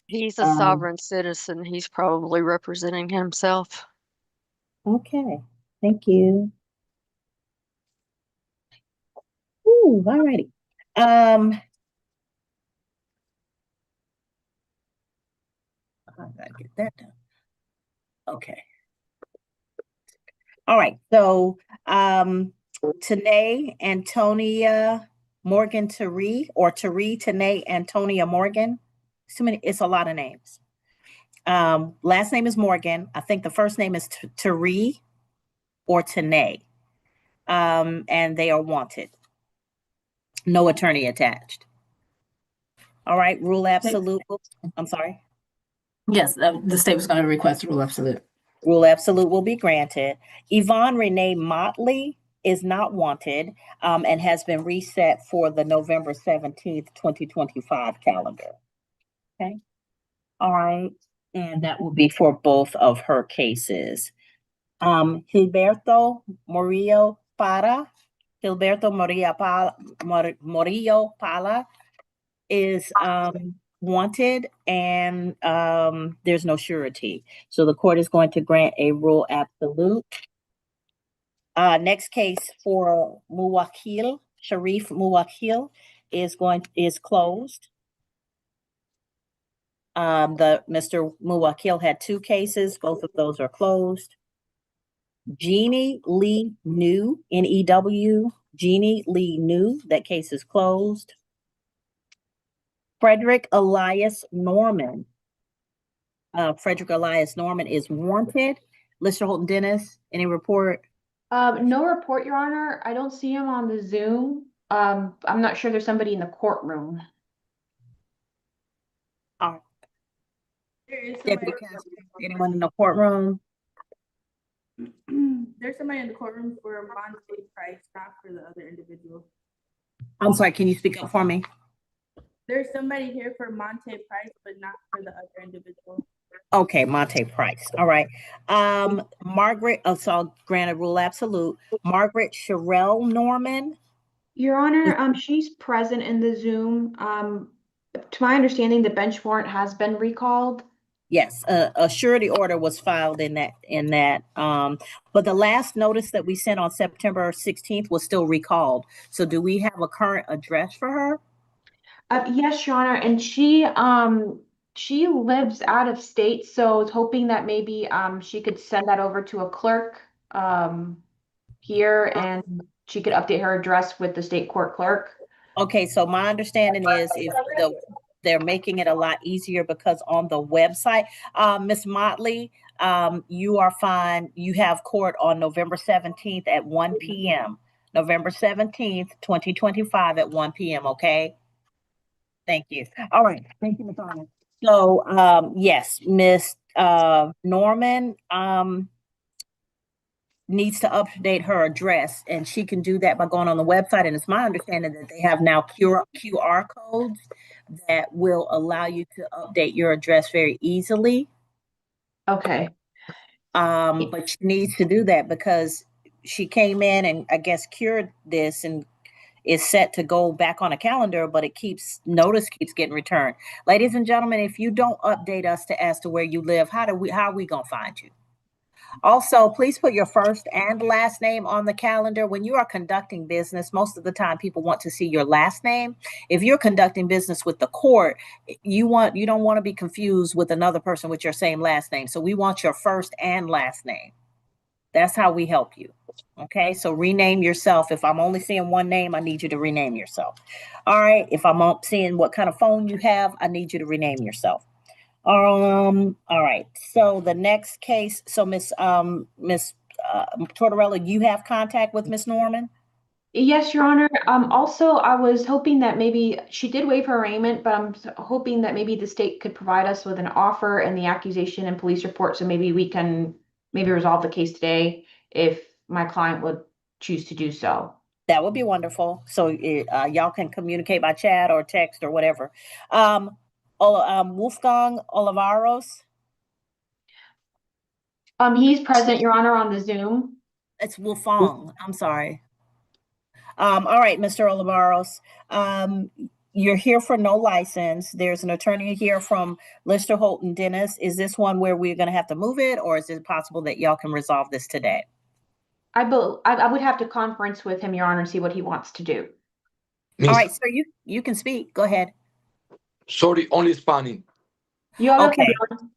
He's a Um, sovereign citizen. He's probably representing himself. okay, thank you. Ooh, all righty. I gotta get that done. Okay. All right. So, Tanae Antonia Morgan Tari or Tari Tanae Antonia Morgan. Too many. It's a lot of names. Last name is Morgan. I think the first name is Tari or Tanae. And they are wanted. No attorney attached. All right. Rule absolute. I'm sorry. Yes, the state was going to request a rule absolute. Rule absolute will be granted. Yvonne Renee Motley is not wanted and has been reset for the November 17th, 2025 calendar. Okay. All right. And that will be for both of her cases. Gilberto Murillo Para. Gilberto Murillo Pala is wanted and there's no surety. So the court is going to grant a rule absolute. Next case for Muwakil, Sharif Muwakil is closed. The Mr. Muwakil had two cases, both of those are closed. Jeannie Lee New, N-E-W, Jeannie Lee New, that case is closed. Frederick Elias Norman. Frederick Elias Norman is wanted. Lister Holton Dennis, any report? No report, Your Honor. I don't see him on the Zoom. I'm not sure there's somebody in the courtroom. Oh, There is Deputy somebody. Casper, anyone in the courtroom? There's somebody in the courtroom for Monte Price, not for the other individual. I'm sorry, can you speak up for me? There's somebody here for Monte Price, but not for the other individual. Okay, Monte Price. All right. Margaret, so I'll grant a rule absolute. Margaret Sherelle Norman. Your Honor, she's present in the Zoom. To my understanding, the bench warrant has been recalled. Yes, a surety order was filed in that. But the last notice that we sent on September 16th was still recalled. So do we have a current address for her? Yes, Your Honor, and she lives out of state, so I was hoping that maybe she could send that over to a clerk here and she could update her address with the state court clerk. Okay, so my understanding is if they're making it a lot easier because on the website, Ms. Motley, you are fine. You have court on November 17th at 1 p.m. November 17th, 2025 at 1 p.m. Okay. Thank you. All right. Thank you, Ms. Arnold. So, yes, Ms. Norman needs to update her address, and she can do that by going on the website. And it's my understanding that they have now QR codes that will allow you to update your address very easily. Okay. But she needs to do that because she came in and I guess cured this and is set to go back on a calendar, but notice keeps getting returned. Ladies and gentlemen, if you don't update us as to where you live, how are we gonna find you? Also, please put your first and last name on the calendar. When you are conducting business, most of the time people want to see your last name. If you're conducting business with the court, you don't want to be confused with another person with your same last name. So we want your first and last name. That's how we help you. Okay, so rename yourself. If I'm only seeing one name, I need you to rename yourself. All right, if I'm seeing what kind of phone you have, I need you to rename yourself. All right. So the next case, so Miss Tortorella, you have contact with Miss Norman? Yes, Your Honor. Also, I was hoping that maybe she did waive her arraignment, but I'm hoping that maybe the state could provide us with an offer and the accusation and police report, so maybe we can maybe resolve the case today if my client would choose to do so. That would be wonderful. So y'all can communicate by chat or text or whatever. Wolfgang Olivaros. He's present, Your Honor, on the Zoom. It's Wolfgang. I'm sorry. All right, Mr. Olivaros. you're here for no license. There's an attorney here from Lister Holt and Dennis. Is this one where we're gonna have to move it, or is it possible that y'all can resolve this today? I would have to conference with him, Your Honor, and see what he wants to do. All Miss, right, sir, you can speak. Go ahead. sorry, only Spanish. Yo hablo Okay. español.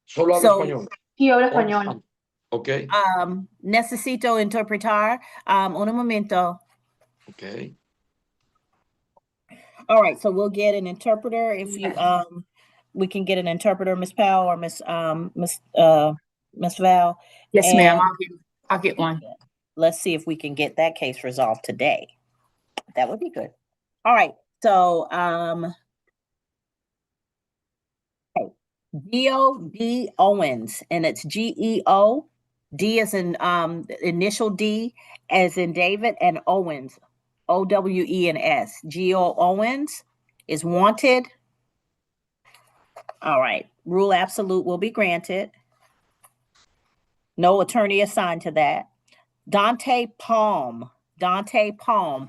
Solo hablo So- español. Sí, yo hablo Only español. Spanish. Okay, Necesito interpretar. Un momento. okay. All right, so we'll get an interpreter if you, we can get an interpreter, Miss Powell or Miss Val. Yes, ma'am. And I'll get one. let's see if we can get that case resolved today. That would be good. All right, so, Geo D. Owens, and it's Geo. D as in, initial D as in David, and Owens, Owens. Geo Owens is wanted. All right, rule absolute will be granted. No attorney assigned to that. Dante Palm, Palm.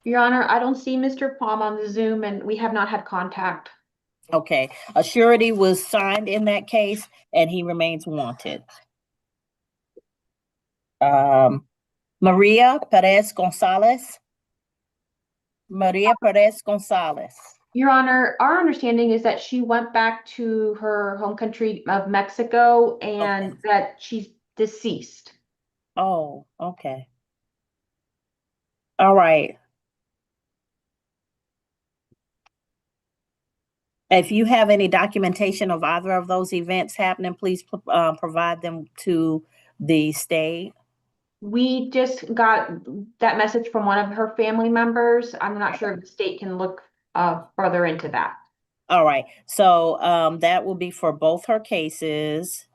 Your Honor, I don't see Mr. Palm on the Zoom, and we have not had contact. Okay, a surety was signed in that case, and he remains wanted. Maria Perez Gonzalez. Your Honor, our understanding is that she went back to her home country of Mexico and that she's deceased. Oh, okay. All right. If you have any documentation of either of those events happening, please provide them to the state. We just got that message from one of her family members. I'm not sure if the state can look further into that. All right, so that will be for both her cases.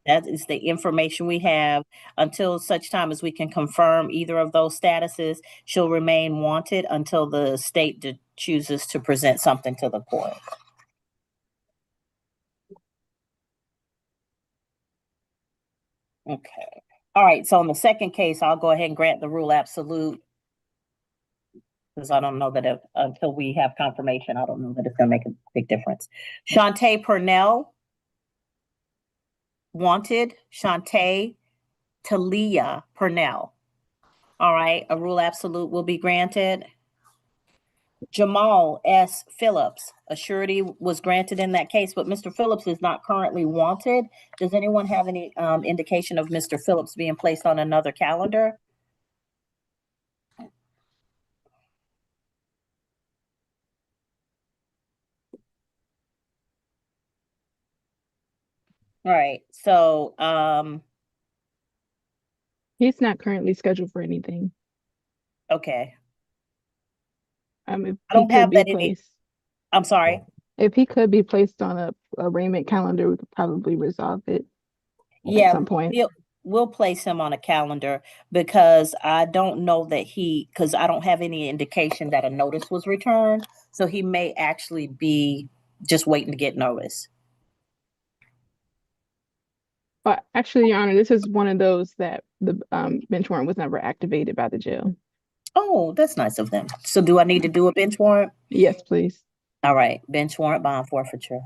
That is the information we have. Until such time as we can confirm either of those statuses, she'll remain wanted until the state chooses to present something to the court. Okay. All right, so in the second case, I'll go ahead and grant the rule absolute. Because I don't know that until we have confirmation, I don't know that it's gonna make a big difference. Shantae Purnell. Wanted, Shantae Talia Purnell. All right, a rule absolute will be granted. Jamal S. Phillips, a surety was granted in that case, but Mr. Phillips is not currently wanted. Does anyone have any indication of Mr. Phillips being placed on another calendar? All right, so He's not currently scheduled for anything. okay. If I don't he have could be that any- placed, I'm sorry. if he could be placed on a arraignment calendar, we could probably resolve it at Yeah, some point. we'll place him on a calendar because I don't know that because I don't have any indication that a notice was returned. So he may actually be just waiting to get notice. But actually, Your Honor, this is one of those that the bench warrant was never activated by the jail. Oh, that's nice of them. So do I need to do a bench warrant? Yes, please. All right, bench warrant, bond forfeiture.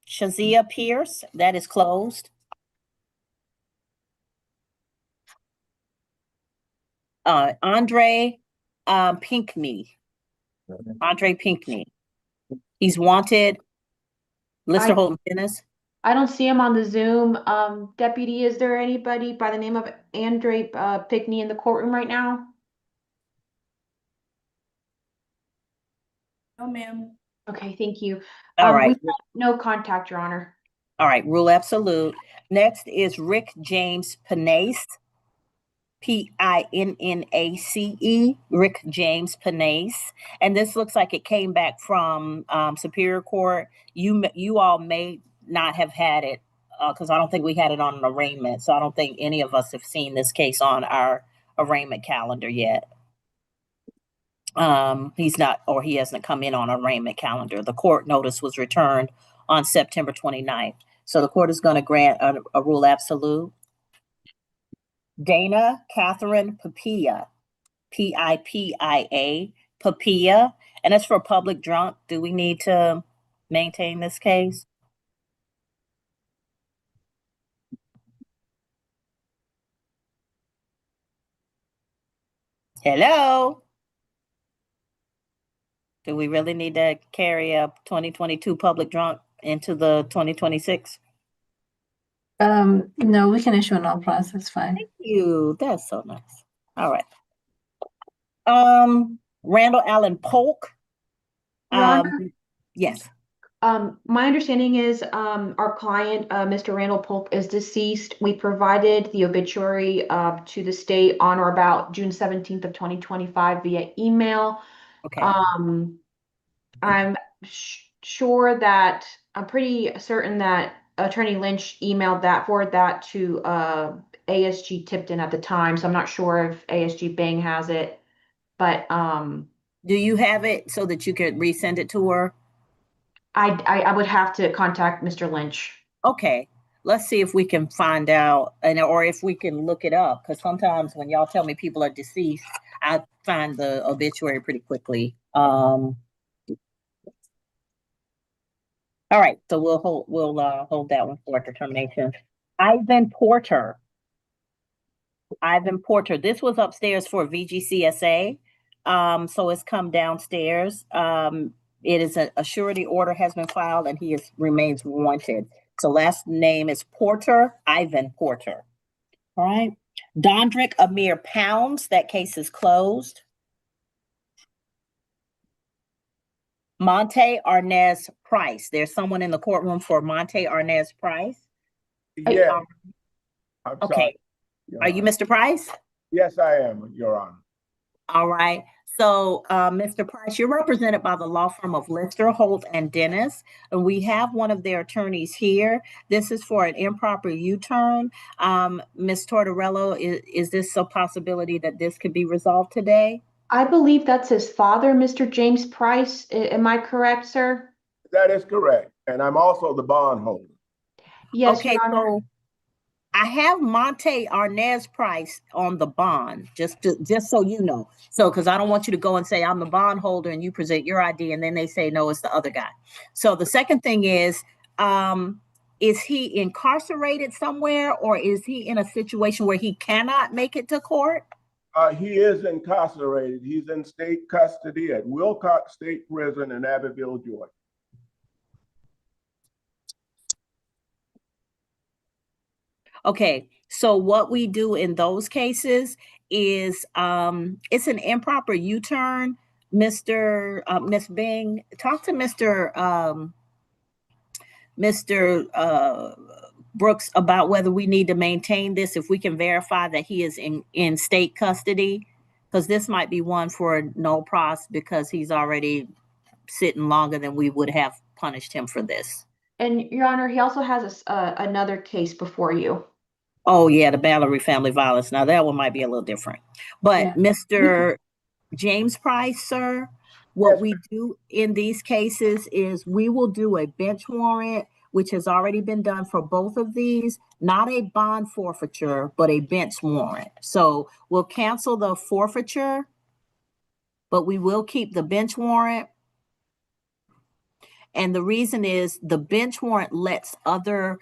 Shazia Pierce, that is closed. Andre Pinkney. He's wanted. Lister Holt Dennis. I don't see him on the Zoom. Deputy, is there anybody by the name of Andre Pickney in the courtroom right now? No, ma'am. Okay, thank you. All We right. have no contact, Your Honor. All right, rule absolute. Next is Rick James Pinace. Pinnace, Rick James Pinace. And this looks like it came back from Superior Court. You all may not have had it because I don't think we had it on an arraignment. So I don't think any of us have seen this case on our arraignment calendar yet. He hasn't come in on arraignment calendar. The court notice was returned on September 29th. So the court is going to grant a rule absolute. Dana Catherine Papia, Pipia, Papia, and it's for public drunk. Do we need to maintain this case? Hello? Do we really need to carry a 2022 public drunk into the 2026? No, we can issue a null process, it's fine. Thank you. That's so nice. All right. Randall Allen Polk. Your Honor? Yes. My understanding is, our client, Mr. Randall Polk, is deceased. We provided the obituary, to the state on or about June 17th of 2025 via email. Okay. I'm sure that, I'm pretty certain that Attorney Lynch emailed that, forwarded that to, ASG Tipton at the time. So I'm not sure if ASG Bang has it, but, Do you have it so that you could resend it to her? I would have to contact Mr. Lynch. Okay, let's see if we can find out, or if we can look it up, because sometimes when y'all tell me people are deceased, I find the obituary pretty quickly. All right, so we'll hold that one for determination. Ivan Porter. This was upstairs for VGCSA. So it's come downstairs. It is a surety order has been filed and he remains wanted. So last name is Porter, Ivan Porter. All right. Dondrick Amir Pounds, that case is closed. Monte Arnez Price. There's someone in the courtroom for Monte Arnez Price. Yeah. I'm Okay. sorry, Are you Mr. Price? Yes, I am, Your Honor. All right. So, Mr. Price, you're represented by the law firm of Lister, Holt, and Dennis, and we have one of their attorneys here. This is for an improper U-turn. Ms. Tortorello, is this a possibility that this could be resolved today? I believe that's his father, Mr. James Price. Am I correct, sir? That is correct. And I'm also the bondholder. Yes, Okay, Your Honor. so I have Monte Arnez Price on the bond, just so you know. So, because I don't want you to go and say I'm the bondholder and you present your ID and then they say, no, it's the other guy. So the second thing is he incarcerated somewhere or is he in a situation where he cannot make it to court? He is incarcerated. He's in state custody at Wilcox State Prison in Abbeville, Georgia. Okay, so what we do in those cases is it's an improper U-turn. Miss Bing, talk to Mr. Brooks about whether we need to maintain this if we can verify that he is in state custody, because this might be one for no pros because he's already sitting longer than we would have punished him for this. And Your Honor, he also has another case before you. Oh yeah, the Mallory family violence. Now that one might be a little different. But Yeah. Mr. James Price, sir, what Yes, we do in these cases is we will do a bench warrant, which has already been done for both of these, not a bond forfeiture, but a bench warrant. So we'll cancel the forfeiture, but we will keep the bench warrant. And the reason is the bench warrant lets other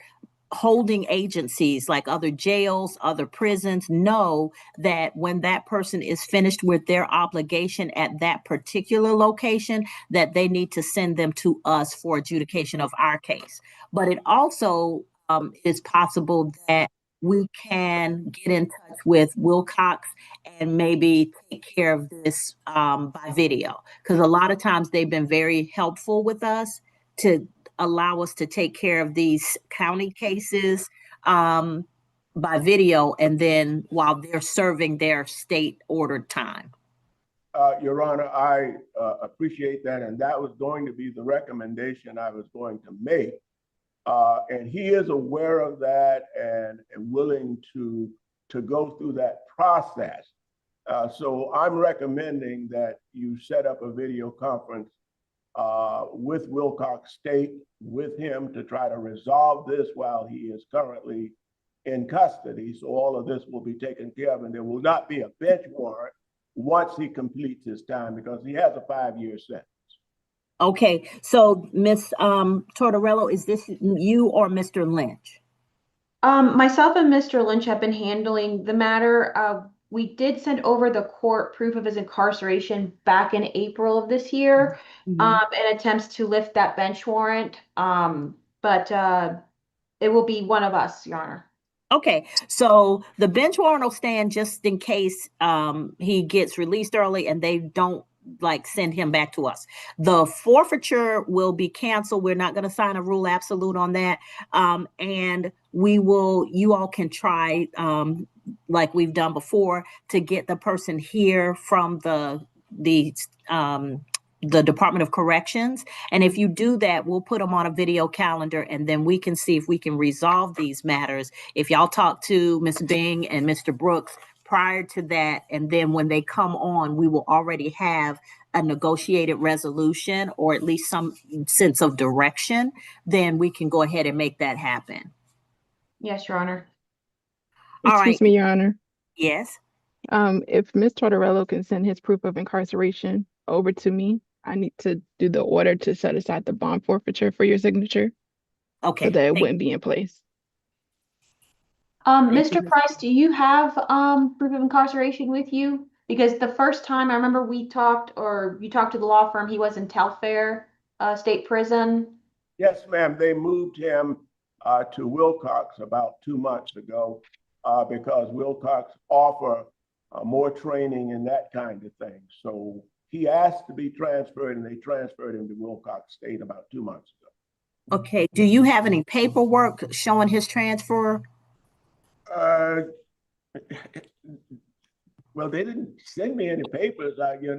holding agencies like other jails, other prisons know that when that person is finished with their obligation at that particular location, that they need to send them to us for adjudication of our case. But it also is possible that we can get in touch with Wilcox and maybe take care of this by video, because a lot of times they've been very helpful with us to allow us to take care of these county cases by video, and then while they're serving their state ordered time. Your Honor, I appreciate that. And that was going to be the recommendation I was going to make. And he is aware of that and willing to go through that process. So I'm recommending that you set up a video conference with Wilcox State, with him to try to resolve this while he is currently in custody. So all of this will be taken care of, and there will not be a bench warrant once he completes his time, because he has a 5-year sentence. Okay, so Miss Tortorello, is this you or Mr. Lynch? Myself and Mr. Lynch have been handling the matter. We did send over the court proof of his incarceration back in April of this year, in attempts to lift that bench warrant. But it will be one of us, Your Honor. Okay, so the bench warrant will stand just in case he gets released early and they don't send him back to us. The forfeiture will be canceled. We're not going to sign a rule absolute on that. And you all can try, like we've done before, to get the person here from the Department of Corrections. And if you do that, we'll put them on a video calendar, and then we can see if we can resolve these matters. If y'all talk to Ms. Bing and Mr. Brooks prior to that, and then when they come on, we will already have a negotiated resolution or at least some sense of direction, then we can go ahead and make that happen. Yes, Your Honor. Excuse me, Your Honor. Yes. If Ms. Tortorello can send his proof of incarceration over to me, I need to do the order to set aside the bond forfeiture for your signature. Okay. So that it wouldn't be in place. Mr. Price, do you have proof of incarceration with you? Because the first time I remember we talked, or you talked to the law firm, he was in Telfair State Prison. Yes, ma'am. They moved him to Wilcox about 2 months ago because Wilcox offer more training and that kind of thing. So he asked to be transferred, and they transferred him to Wilcox State about 2 months ago. Okay. Do you have any paperwork showing his transfer? Well, they didn't send me any papers,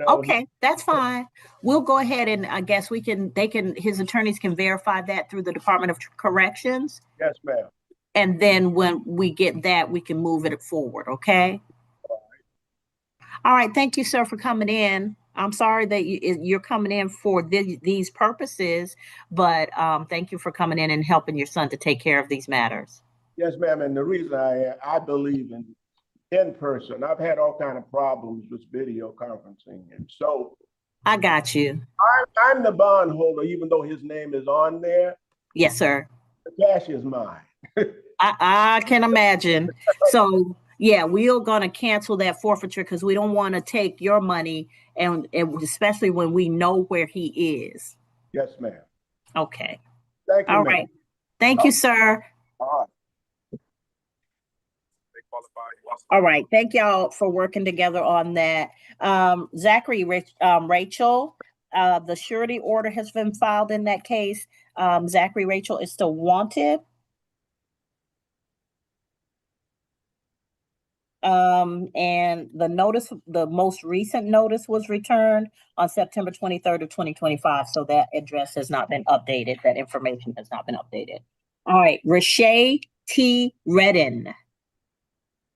Okay, that's fine. We'll go ahead and I guess his attorneys can verify that through the Department of Corrections. Yes, ma'am. And then when we get that, we can move it forward, okay? All right, thank you, sir, for coming in. I'm sorry that you're coming in for these purposes, but thank you for coming in and helping your son to take care of these matters. Yes, ma'am. And the reason I believe in person, I've had all kind of problems with video conferencing, and so I got you. I'm the bond holder, even though his name is on there. Yes, sir. The cash is mine. I can imagine. So yeah, we're gonna cancel that forfeiture because we don't want to take your money, and especially when we know where he is. Yes, ma'am. Okay. Thank you. All ma'am. right. Thank you, sir. All right. All right. Thank y'all for working together on that. Zachary, Rachel, the surety order has been filed in that case. Zachary, Rachel is still wanted. And the most recent notice was returned on September 23rd of 2025. So that address has not been updated. That information has not been updated. All right. Rashay T. Redden.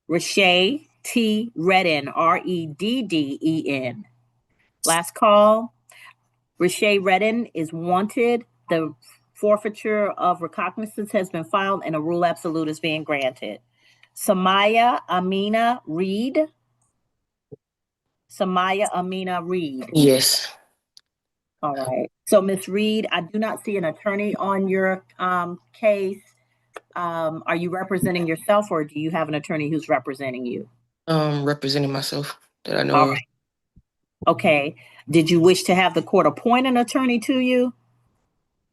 Rashay T. Redden, Redden. Last call. Rashay Redden is wanted. The forfeiture of recognizance has been filed and a rule absolute is being granted. Samaya Amina Reed. Yes. All right. So Ms. Reed, I do not see an attorney on your case. Are you representing yourself, or do you have an attorney who's representing you? Representing myself that I know All of. right. Okay. Did you wish to have the court appoint an attorney to you,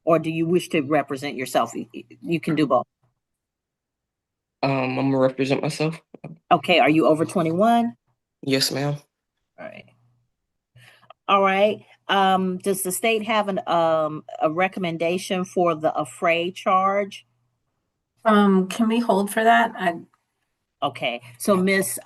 or do you wish to represent yourself? You can do both. I'm gonna represent myself. Okay. Are you over 21? Yes, ma'am. All right. All right. Does the state have a recommendation for the affray charge? Can we hold for that? Okay. So Miss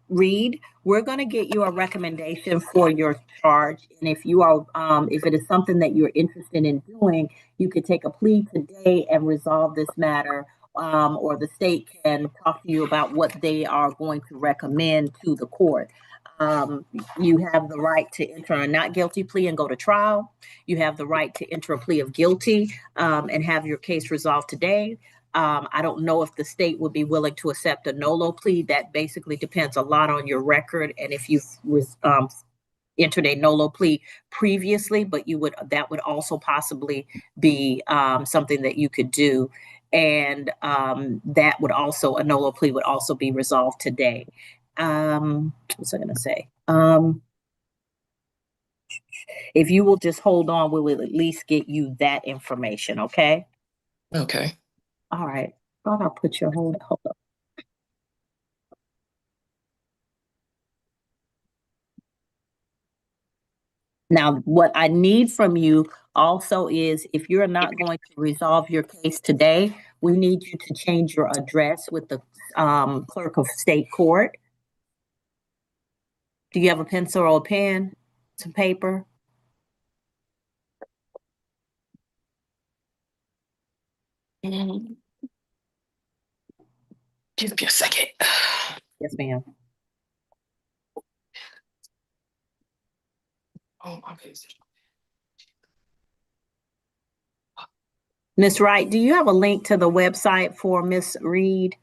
Reed, we're going to get you a recommendation for your charge. And if you are, if it is something that you're interested in doing, you could take a plea today and resolve this matter. Or the state can talk to you about what they are going to recommend to the court. You have the right to enter a not guilty plea and go to trial. You have the right to enter a plea of guilty and have your case resolved today. I don't know if the state would be willing to accept a nolo plea. That basically depends a lot on your record and if you've entered a nolo plea previously, but that would also possibly be something that you could do. And that would also, a nolo plea would also be resolved today. What's I gonna say? If you will just hold on, we will at least get you that information, okay? Okay. All right. Thought I'll put your hold up. Now, what I need from you also is if you're not going to resolve your case today, we need you to change your address with the clerk of state court. Do you have a pencil or a pen, some paper? Give me a second. Yes, ma'am. Oh, my goodness. Ms. Wright, do you have a link to the website for Ms. Reed?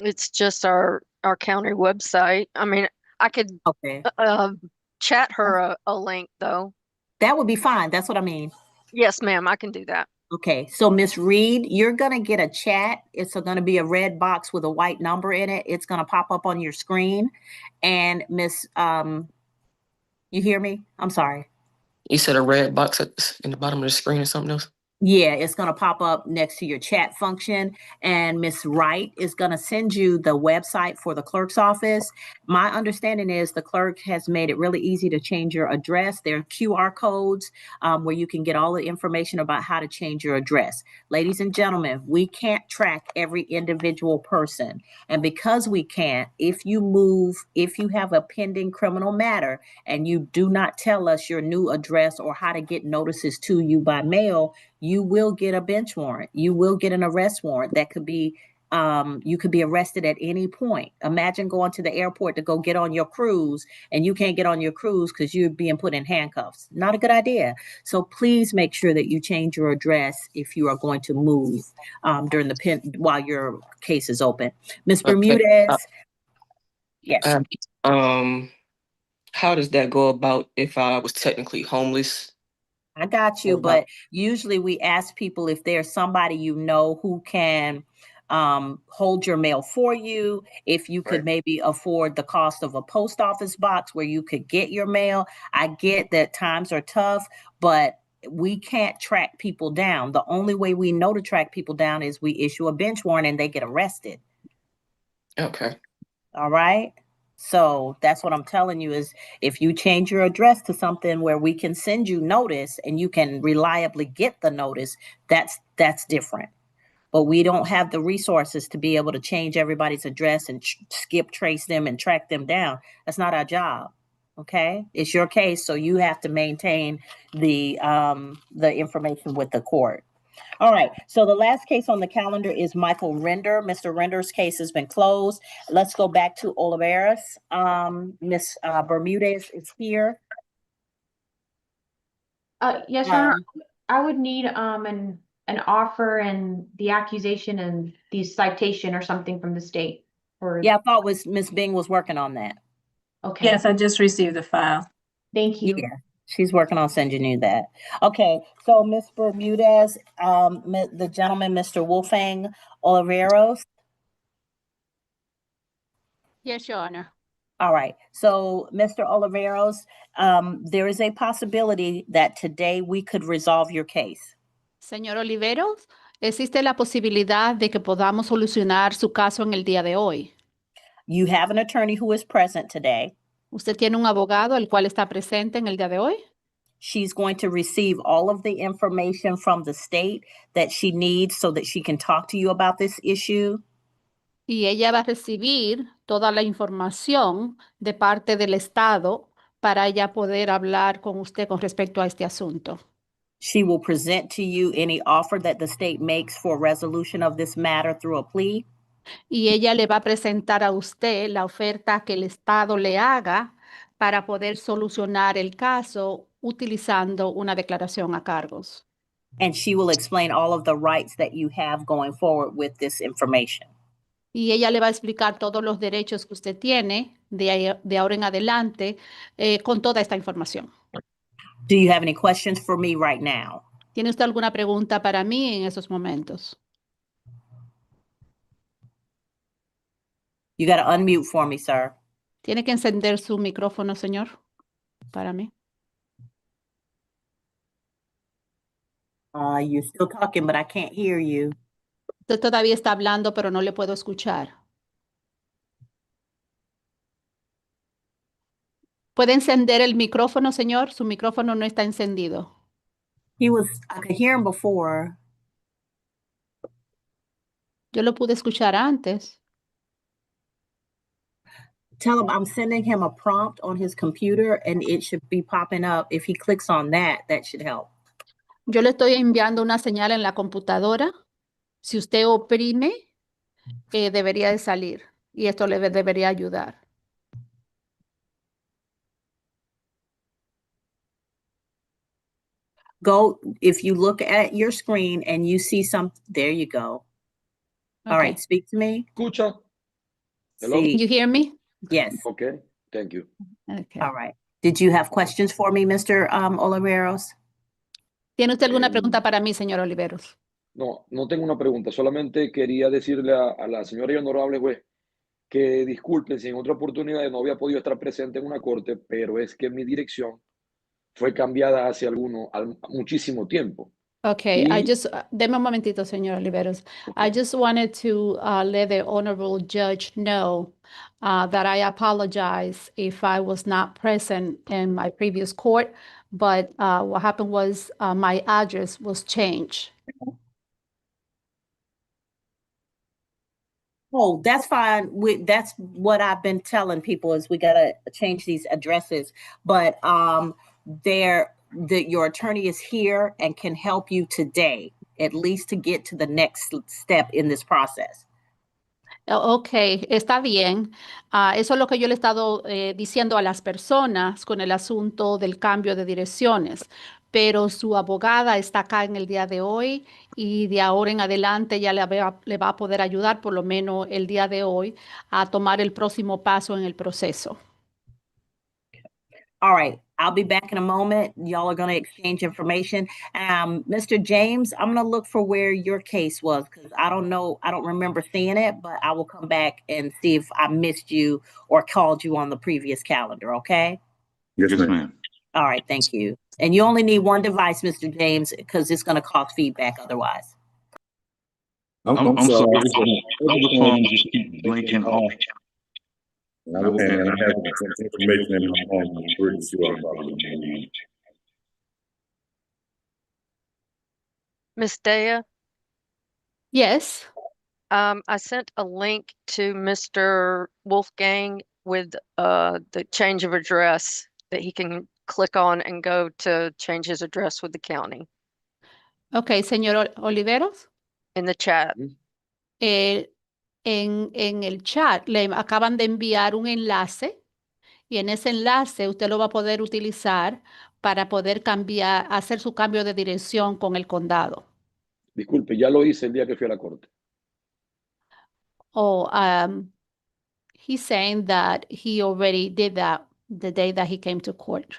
It's just our county website. I mean, I could Okay. chat her a link though. That would be fine. That's what I mean. Yes, ma'am, I can do that. Okay, so Ms. Reed, you're gonna get a chat. It's gonna be a red box with a white number in it. It's gonna pop up on your screen. And Miss, you hear me? I'm sorry. You said a red box in the bottom of the screen or something else? Yeah, it's going to pop up next to your chat function, and Miss Wright is going to send you the website for the clerk's office. My understanding is the clerk has made it really easy to change your address. There are QR codes where you can get all the information about how to change your address. Ladies and gentlemen, we can't track every individual person, and because we can't, if you have a pending criminal matter and you do not tell us your new address or how to get notices to you by mail, you will get a bench warrant. You will get an arrest warrant. That could be, you could be arrested at any point. Imagine going to the airport to go get on your cruise and you can't get on your cruise because you're being put in handcuffs. Not a good idea. So please make sure that you change your address if you are going to move during while your case is open. Ms. Bermudez. Yes. How does that go about if I was technically homeless? I got you, but usually we ask people if there's somebody you know who can hold your mail for you, if you could maybe afford the cost of a post office box where you could get your mail. I get that times are tough, but we can't track people down. The only way we know to track people down is we issue a bench warrant and they get arrested. Okay. All right. So that's what I'm telling you is if you change your address to something where we can send you notice and you can reliably get the notice, that's different. But we don't have the resources to be able to change everybody's address and skip trace them and track them down. That's not our job. Okay. It's your case. So you have to maintain the information with the court. All right, so the last case on the calendar is Michael Render. Mr. Render's case has been closed. Let's go back to Oliveras. Ms. Bermudez is here. Yes, Your Honor, I would need an offer and the accusation and the citation or something from the state. Yeah, I thought Ms. Bing was working on that. Okay. Yes, I just received the file. Thank you. Yeah. She's working on sending you that. Okay, so Ms. Bermudez, the gentleman, Mr. Wolfgang Oliveros. Yes, Your Honor. All right, so Mr. Oliveros, there is a possibility that today we could resolve your case. Señor Oliveros, existe la posibilidad de que podamos solucionar su caso en el día de hoy. You have an attorney who is present today. ¿Usted tiene un abogado el cual está presente en el día de hoy? She's going to receive all of the information from the state that she needs so that she can talk to you about this issue. Y ella va a recibir toda la información de parte del Estado para ella poder hablar con usted con respecto a este asunto. She will present to you any offer that the state makes for resolution of this matter through a plea. Y ella le va a presentar a usted la oferta que el Estado le haga para poder solucionar el caso utilizando una declaración a cargos. And she will explain all of the rights that you have going forward with this information. Y ella le va a explicar todos los derechos que usted tiene de ahora en adelante con toda esta información. Do you have any questions for me right now? ¿Tiene usted alguna pregunta para mí en esos momentos? You got to unmute for me, sir. ¿Tiene que encender su micrófono, señor? Para mí. You're still talking, but I can't hear you. Usted todavía está hablando, pero no le puedo escuchar. ¿Puede encender el micrófono, señor? Su micrófono no está encendido. I could hear him before. Yo lo pude escuchar antes. Tell him I'm sending him a prompt on his computer and it should be popping up. If he clicks on that, that should help. Yo le estoy enviando una señal en la computadora. Si usted oprime, debería de salir y esto le debería ayudar. If you look at your screen and you see there you go. All right, speak to me. Escucha. Hello? See, You hear me? yes. Okay, thank you. Okay. All right. Did you have questions for me, Mr. Oliveros? ¿Tiene usted alguna pregunta para mí, señor Oliveros? No, no tengo una pregunta, solamente quería decirle a la señora y honorable juez que disculpen si en otra oportunidad no había podido estar presente en una corte, pero es que mi dirección fue cambiada hace muchísimo tiempo. Okay, deme un momentito, señor Oliveros. I just wanted to let the honorable judge know that I apologize if I was not present in my previous court, but what happened was my address was changed. Oh, that's fine. That's what I've been telling people is we gotta change these addresses. But your attorney is here and can help you today, at least to get to the next step in this process. Ok, está bien. Eso es lo que yo le he estado diciendo a las personas con el asunto del cambio de direcciones. Pero su abogada está acá en el día de hoy y de ahora en adelante ya le va a poder ayudar, por lo menos el día de hoy, a tomar el próximo paso en el proceso. All right, I'll be back in a moment. Y'all are going to exchange information. Mr. James, I'm going to look for where your case was because I don't know. I don't remember seeing it, but I will come back and see if I missed you or called you on the previous calendar. Okay? Yes, ma'am. All right, thank you. And you only need one device, Mr. James, because it's going to cause feedback otherwise. I'm sorry. Other phones just keep blinking off. And I have some information in my phone. I'm pretty sure I'm probably Miss Dea, Yes. I sent a link to Mr. Wolfgang with the change of address that he can click on and go to change his address with the county Ok, señor Oliveros. in the chat. En el chat le acaban de enviar un enlace y en ese enlace usted lo va a poder utilizar para poder hacer su cambio de dirección con el condado. Disculpe, ya lo hice el día que fui a la corte. Oh, he's saying that he already did that the day that he came to court.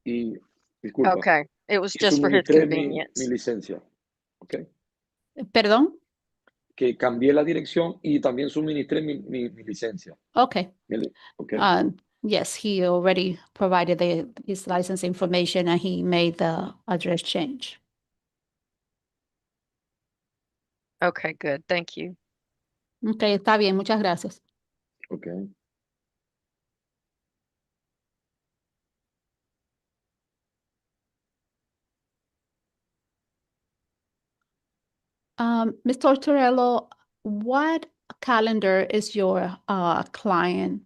Y disculpa. Okay, it was y just for his suministré convenience. mi licencia. Ok. ¿Perdón? Que cambié la dirección y también suministré mi licencia. Okay. Okay. Yes, he already provided his license information and he made the address change. Okay, good. Thank you. Okay, está bien. Muchas gracias. Okay. Mr. Torello, what calendar is your client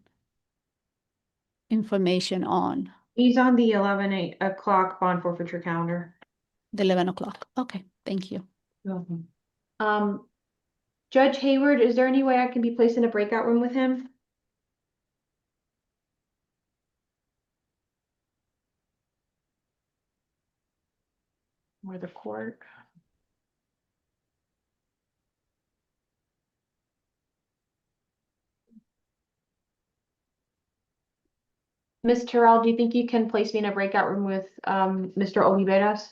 information on? He's on the 11 o'clock bond forfeiture calendar. The 11 o'clock. Okay, thank you. Judge Hayward, is there any way I can be placed in a breakout room with him? Where the court. Ms. Terrell, do you think you can place me in a breakout room with Mr. Oliveras?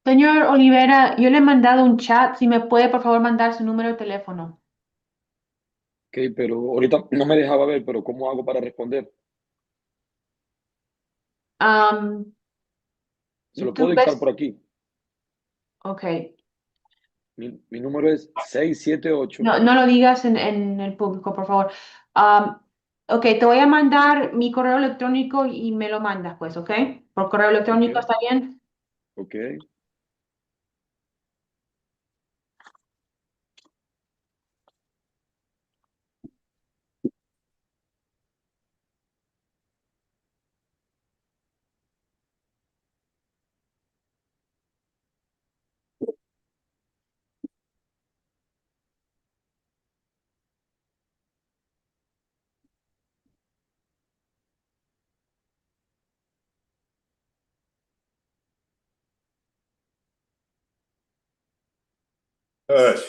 Señor Olivera, yo le he mandado un chat, si me puede por favor mandar su número de teléfono. Ok, pero ahorita no me dejaba ver, pero ¿cómo hago para responder? Se lo ¿Tú puedo dictar ves? por aquí. Ok. Mi número es 678. No, no lo digas en el público, por favor. Ok, te voy a mandar mi correo electrónico y me lo mandas, pues, ¿ok? Por correo electrónico, Ok, ¿está bien? ok. Hush.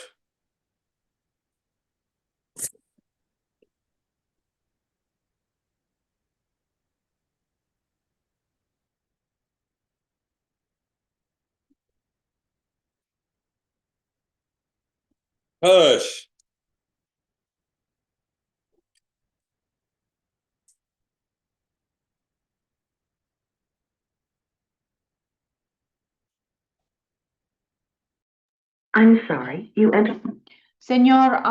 Hush. I'm sorry, you entered. Señor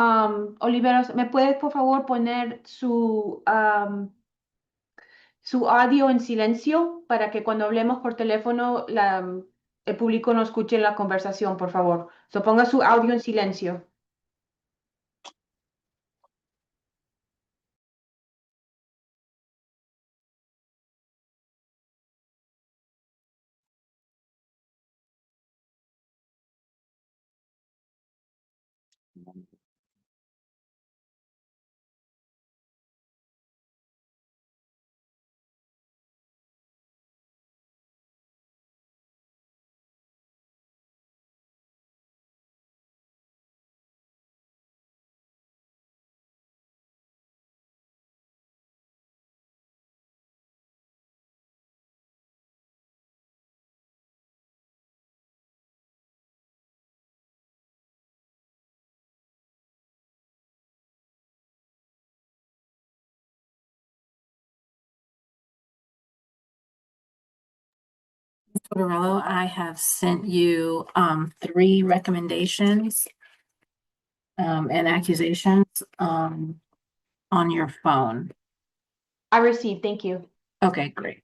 Oliveros, ¿me puede por favor poner su audio en silencio para que cuando hablemos por teléfono el público no escuche la conversación, por favor? So, ponga su audio en silencio. Tortorello, I have sent you 3 recommendations and accusations on your phone. I received, thank you. Okay, great.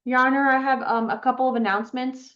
Your Honor, I have a couple of announcements.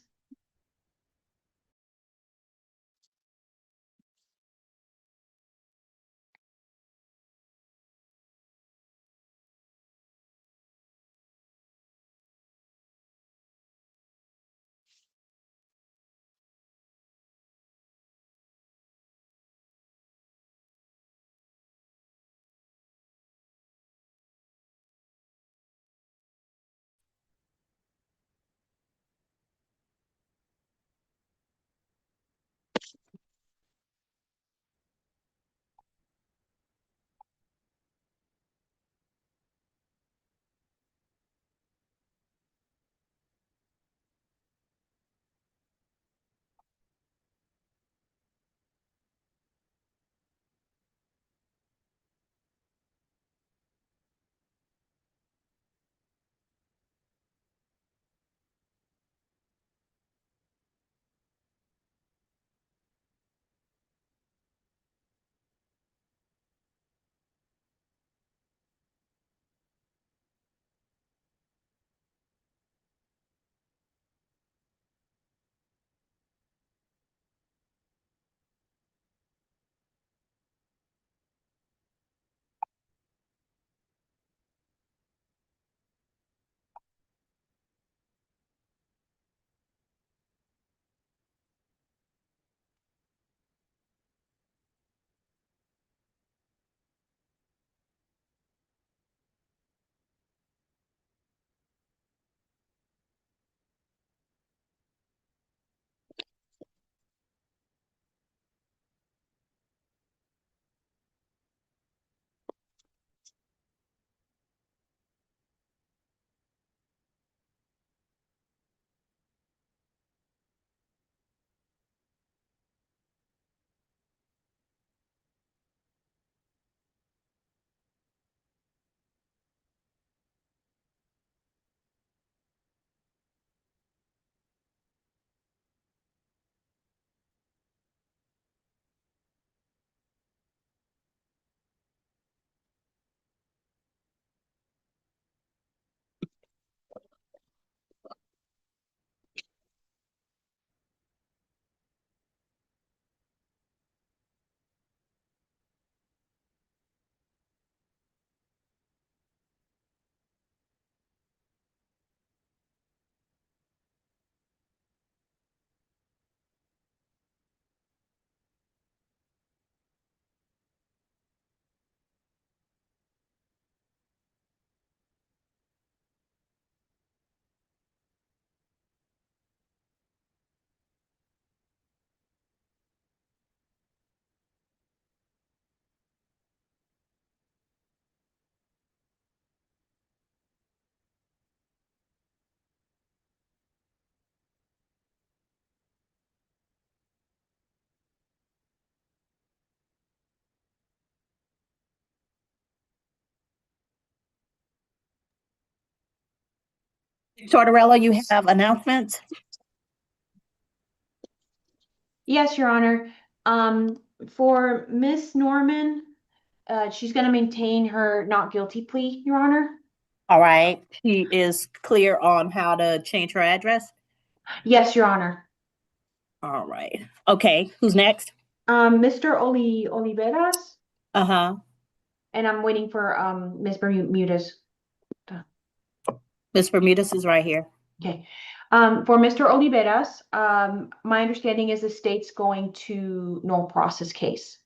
Tortorella, you have announcements? Yes, Your Honor. For Miss Norman, she's going to maintain her not guilty plea, Your Honor. All right. She is clear on how to change her address? Yes, Your Honor. All right. Okay. Who's next? Mr. Oliveras, Uh-huh. and I'm waiting for Ms. Bermudez. Ms. Bermudez is right here. Okay. For Mr. Oliveras, my understanding is the state's going to no process case.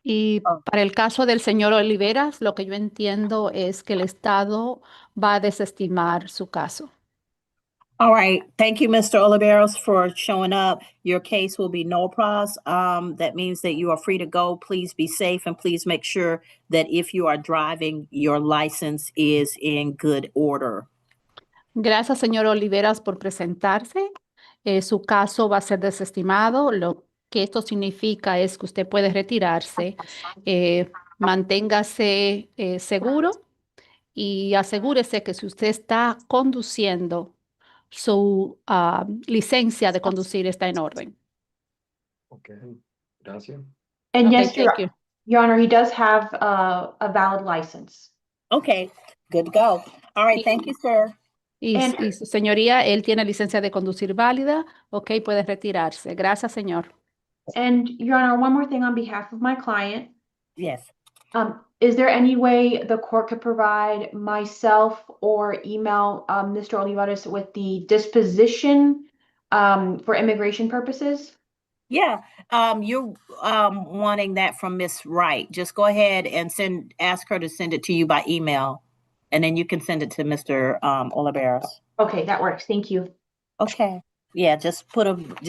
Y para el caso del señor Oliveras, lo que yo entiendo es que el Estado va a desestimar su caso. All right. Thank you, Mr. Oliveros, for showing up. Your case will be no pros. That means that you are free to go. Please be safe and please make sure that if you are driving, your license is in good order. Gracias, señor Oliveras, por presentarse. Su caso va a ser desestimado. Lo que esto significa es que usted puede retirarse. Manténgase seguro y asegúrese que si usted está conduciendo, su licencia de conducir está en orden. Ok, gracias. And Okay, yes, thank you. Your Honor, he does have a valid license. Okay, good to go. All right. Thank you, sir. Y su señoría, él tiene licencia de conducir válida. Ok, puede retirarse. Gracias, señor. And Your Honor, one more thing on behalf of my client. Yes. Is there any way the court could provide myself or email Mr. Olivares with the disposition for immigration purposes? Yeah, you're wanting that from Miss Wright. Just go ahead and ask her to send it to you by email, and then you can send it to Mr. Olivares. Okay, that works. Thank you. Okay. Yeah, just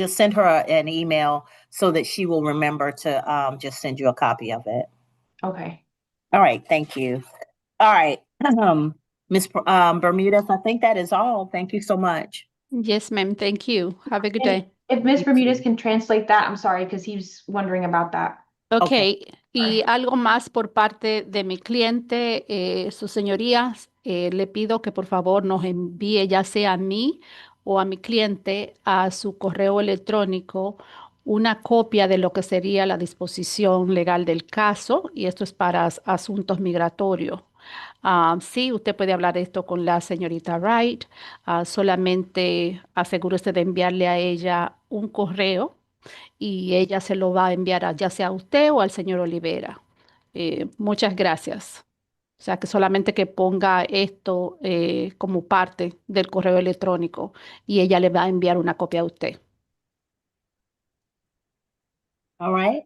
send her an email so that she will remember to just send you a copy of it. Okay. All right, thank you. All right, Miss Bermudez, I think that is all. Thank you so much. Yes, ma'am. Thank you. Have a good day. If Ms. You Bermudez too. can translate that, I'm sorry, because he's wondering about that. Ok, y algo más por parte de mi cliente, su señoría, le pido que por favor nos envíe ya sea a mí o a mi cliente a su correo electrónico una copia de lo que sería la disposición legal del caso, y esto es para asuntos migratorios. Sí, usted puede hablar esto con la señorita Wright, solamente asegúrese de enviarle a ella un correo y ella se lo va a enviar ya sea a usted o al señor Olivera. Muchas gracias. O sea, que solamente que ponga esto como parte del correo electrónico y ella le va a enviar una copia a usted. All right.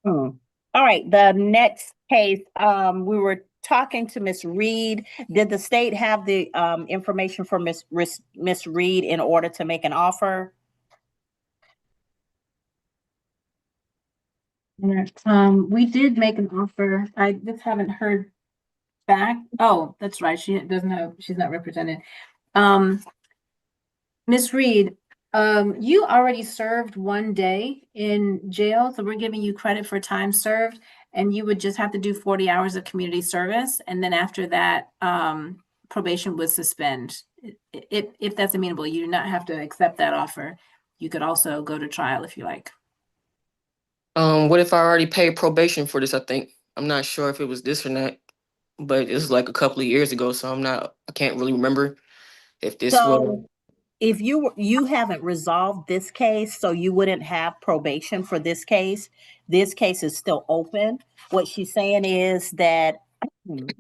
All right. The next case, we were talking to Miss Reed. Did the state have the information for Miss Reed in order to make an offer? We did make an offer. I just haven't heard back. Oh, that's right. She's not represented. Ms. Reed, you already served 1 day in jail, so we're giving you credit for time served, and you would just have to do 40 hours of community service, and then after that, probation would suspend. If that's amenable, you do not have to accept that offer. You could also go to trial if you like. What if I already paid probation for this? I'm not sure if it was this or not, but it was like a couple of years ago, so I can't really remember if this was. If you haven't resolved this case, so you wouldn't have probation for this case. This case is still open. What she's saying is that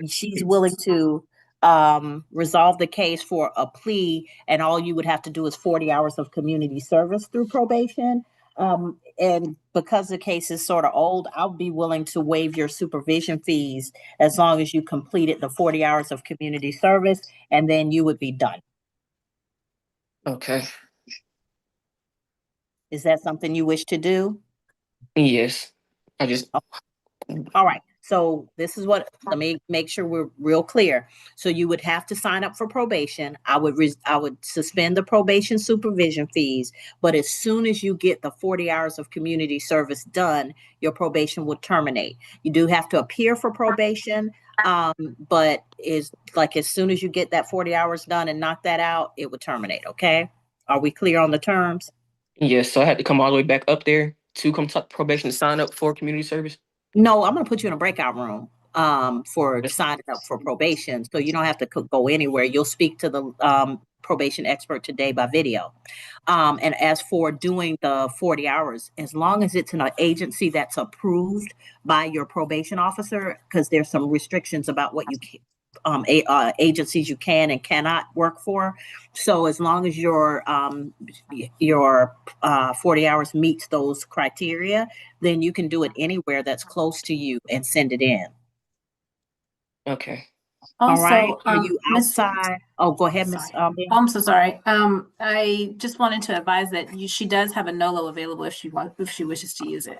she's willing to resolve the case for a plea, and all you would have to do is 40 hours of community service through probation. And because the case is sort of old, I'll be willing to waive your supervision fees as long as you completed the 40 hours of community service, and then you would be done. Okay. Is that something you wish to do? Yes. All right. So this is let me make sure we're real clear. So you would have to sign up for probation. I would suspend the probation supervision fees, but as soon as you get the 40 hours of community service done, your probation will terminate. You do have to appear for probation, but as soon as you get that 40 hours done and knock that out, it would terminate. Okay. Are we clear on the terms? Yes. So I had to come all the way back up there to come to probation to sign up for community service? No, I'm going to put you in a breakout room for signing up for probation. So you don't have to go anywhere. You'll speak to the probation expert today by video. And as for doing the 40 hours, as long as it's in an agency that's approved by your probation officer, because there's some restrictions about what you can, agencies you can and cannot work for. So as long as your 40 hours meets those criteria, then you can do it anywhere that's close to you and send it in. Okay. Also, all right. Are you outside? Go ahead, Miss. I'm so sorry. I just wanted to advise that she does have a nolo available if she wishes to use it.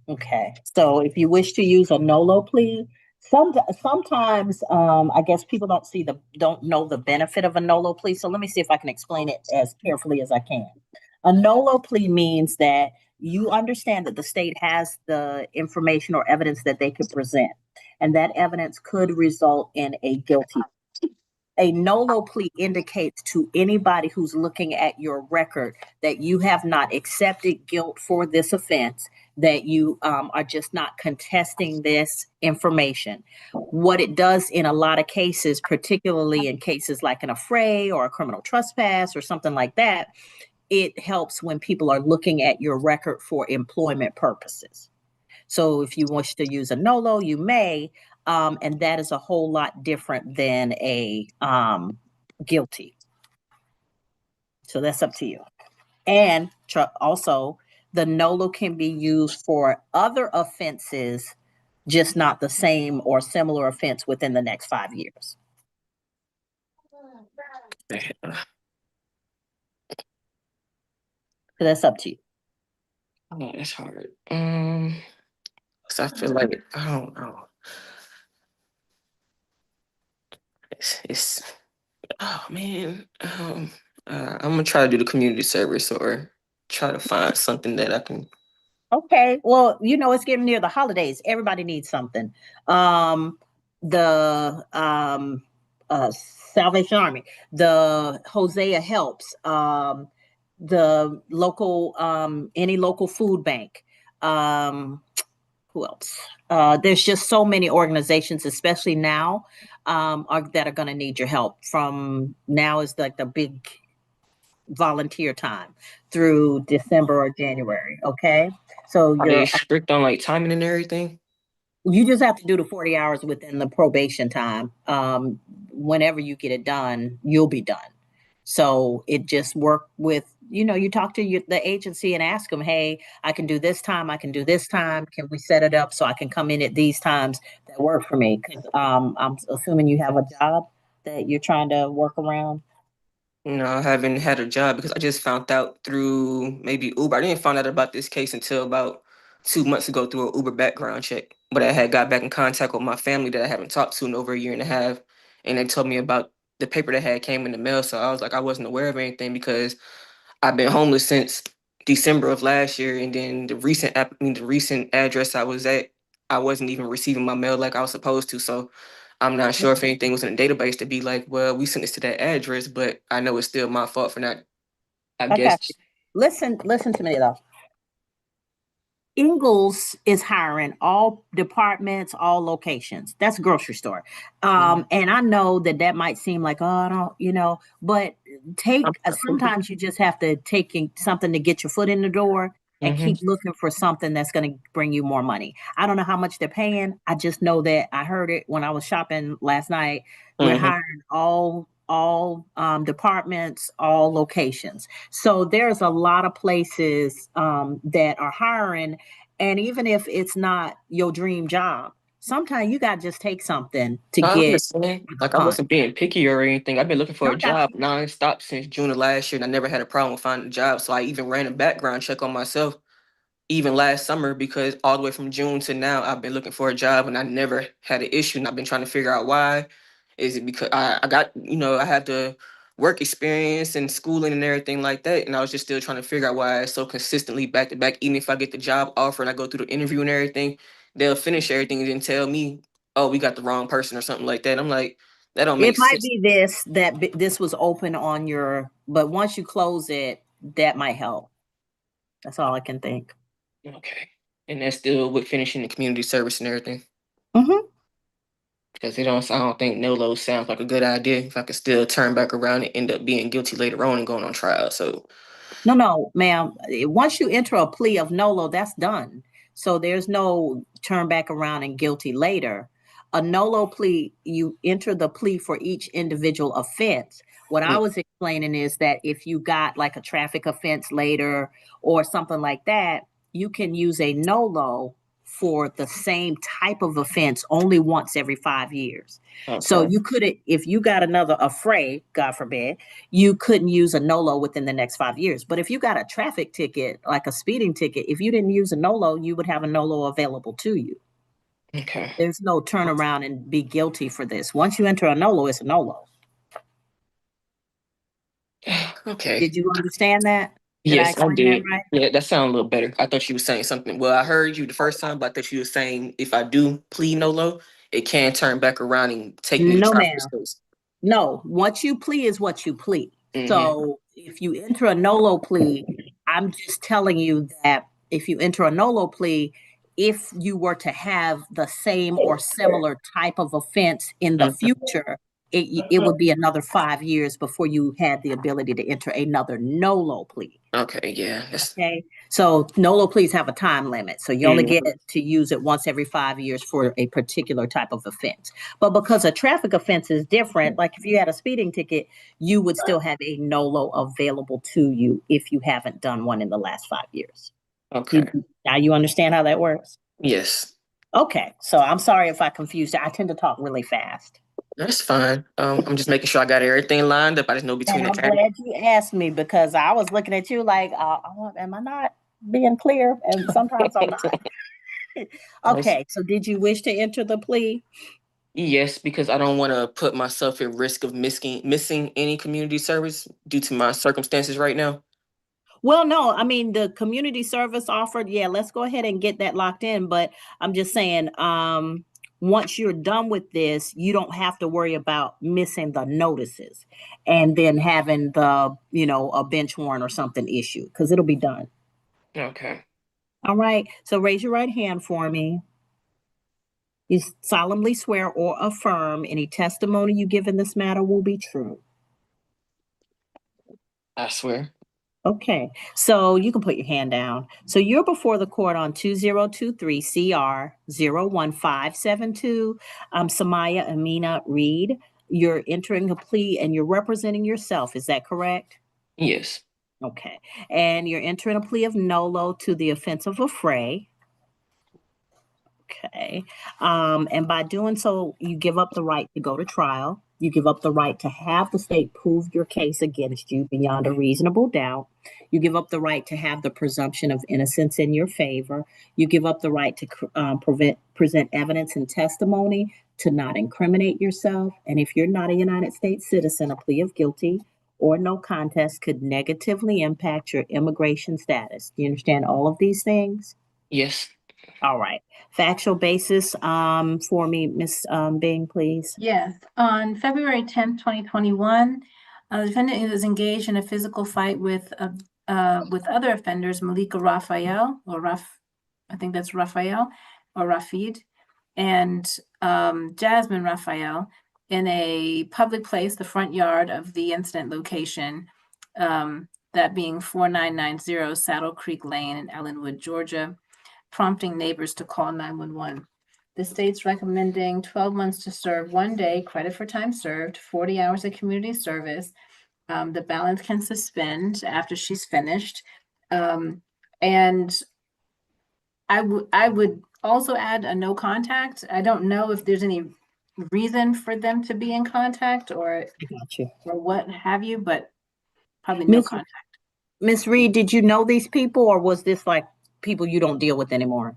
Okay. So if you wish to use a nolo plea, sometimes I guess people don't know the benefit of a nolo plea. So let me see if I can explain it as carefully as I can. A nolo plea means that you understand that the state has the information or evidence that they could present, and that evidence could result in a guilty plea. A nolo plea indicates to anybody who's looking at your record that you have not accepted guilt for this offense, that you are just not contesting this information. What it does in a lot of cases, particularly in cases like an affray or a criminal trespass or something like that, it helps when people are looking at your record for employment purposes. So if you wish to use a nolo, you may, and that is a whole lot different than a guilty. So that's up to you. And also, the nolo can be used for other offenses, just not the same or similar offense within the next 5 years. So that's up to you. Oh, that's hard. So I feel like I don't know. It's oh man. I'm gonna try to do the community service or try to find something that I can. Okay. Well, you know, it's getting near the holidays. Everybody needs something. The Salvation Army, the Hosea Helps, the local, any local food bank. Who else? There's just so many organizations, especially now, that are going to need your help. From now is like the big volunteer time through December or January. Okay. So Are they strict on like timing and everything? you just have to do the 40 hours within the probation time. Whenever you get it done, you'll be done. So it just work with, you know, you talk to the agency and ask them, hey, I can do this time. I can do this time. Can we set it up so I can come in at these times that work for me? 'Cause, I'm assuming you have a job that you're trying to work around. No, I haven't had a job because I just found out through maybe Uber. I didn't find out about this case until about 2 months ago through an Uber background check. But I had got back in contact with my family that I haven't talked to in over a year and a half. And they told me about the paper that had came in the mail. So I was like, I wasn't aware of anything because I've been homeless since December of last year. And then the recent address I was at, I wasn't even receiving my mail like I was supposed to. So I'm not sure if anything was in the database to be like, well, we sent this to that address, but I know it's still my fault for not, I guess. Listen to me though. Ingalls is hiring all departments, all locations. That's a grocery store. And I know that might seem like, oh, I don't, you know, but sometimes you just have to take something to get your foot in the door and keep looking for something that's going to bring you more money. I don't know how much they're paying. I just know that I heard it when I was shopping last night. We're hiring all departments, all locations. So there's a lot of places that are hiring. And even if it's not your dream job, sometimes you got to just take something to get. Like I wasn't being picky or anything. I've been looking for a job nonstop since June of last year, and I never had a problem finding a job. So I even ran a background check on myself even last summer because all the way from June to now, I've been looking for a job and I never had an issue. And I've been trying to figure out why. Is it because I got, you know, I had the work experience and schooling and everything like that. And I was just still trying to figure out why it's so consistently back to back. Even if I get the job offer and I go through the interview and everything, they'll finish everything and then tell me, oh, we got the wrong person or something like that. I'm like, that don't make sense. It might be this was open on but once you close it, that might help. That's all I can think. Okay. And that's still with finishing the community service and everything. Because I don't think nolo sounds like a good idea if I could still turn back around and end up being guilty later on and going on trial. So no, ma'am. Once you enter a plea of nolo, that's done. So there's no turn back around and guilty later. A nolo plea, you enter the plea for each individual offense. What I was explaining is that if you got like a traffic offense later or something like that, you can use a nolo for the same type of offense only once every 5 years. Okay. So you couldn't, if you got another affray, God forbid, you couldn't use a nolo within the next 5 years. But if you got a traffic ticket, like a speeding ticket, if you didn't use a nolo, you would have a nolo available to you. Okay. There's no turn around and be guilty for this. Once you enter a nolo, it's a nolo. Okay. Did you understand that? Yes, I did. Right? Yeah, that sounded a little better. I thought you were saying something. Well, I heard you the first time, but I thought you were saying if I do plead nolo, it can turn back around and take me to trial. No, what you plea is what you plead. So if you enter a nolo plea, I'm just telling you that if you enter a nolo plea, if you were to have the same or similar type of offense in the future, it would be another 5 years before you had the ability to enter another nolo plea. Okay, yeah. Okay, so nolo pleas have a time limit, so you only get to use it once every 5 years for a particular type of offense. But because a traffic offense is different, like if you had a speeding ticket, you would still have a nolo available to you if you haven't done one in the last 5 years. Okay. Now you understand how that works? Yes. Okay, so I'm sorry if I confused you. I tend to talk really fast. That's fine. I'm just making sure I got everything lined up. I just know between And the I'm glad you asked me because I was looking at you like, am I not being clear? And sometimes I'm not. Okay, so did you wish to enter the plea? Yes, because I don't want to put myself at risk of missing any community service due to my circumstances right now. Well, no, I mean, the community service offered, yeah, let's go ahead and get that locked in. But I'm just saying, once you're done with this, you don't have to worry about missing the notices and then having the, a bench warrant or something issued because it'll be done. Okay. All right. So raise your right hand for me. You solemnly swear or affirm any testimony you give in this matter will be true. I swear. Okay, so you can put your hand down. So you're before the court on 2023 CR 01572. Samaya Amina Reed. You're entering a plea and you're representing yourself. Is that correct? Yes. Okay, and you're entering a plea of nolo to the offense of affray. Okay, and by doing so, you give up the right to go to trial. You give up the right to have the state prove your case against you beyond a reasonable doubt. You give up the right to have the presumption of innocence in your favor. You give up the right to present evidence and testimony to not incriminate yourself. And if you're not a United States citizen, a plea of guilty or no contest could negatively impact your immigration status. Do you understand all of these things? Yes. All right. Factual basis for me, Ms. Bing, please. Yes. On February 10th, 2021, the defendant was engaged in a physical fight with other offenders, Malika Raphael, I think that's Raphael, or Rafid, and Jasmine Raphael in a public place, the front yard of the incident location, that being 4990 Saddle Creek Lane in Ellenwood, Georgia, prompting neighbors to call 911. The state's recommending 12 months to serve 1 day, credit for time served, 40 hours of community service. The balance can suspend after she's finished. And I would also add a no contact. I don't know if there's any reason for them to be in contact or what have you, but probably no contact. Ms. Reed, did you know these people or was this like people you don't deal with anymore?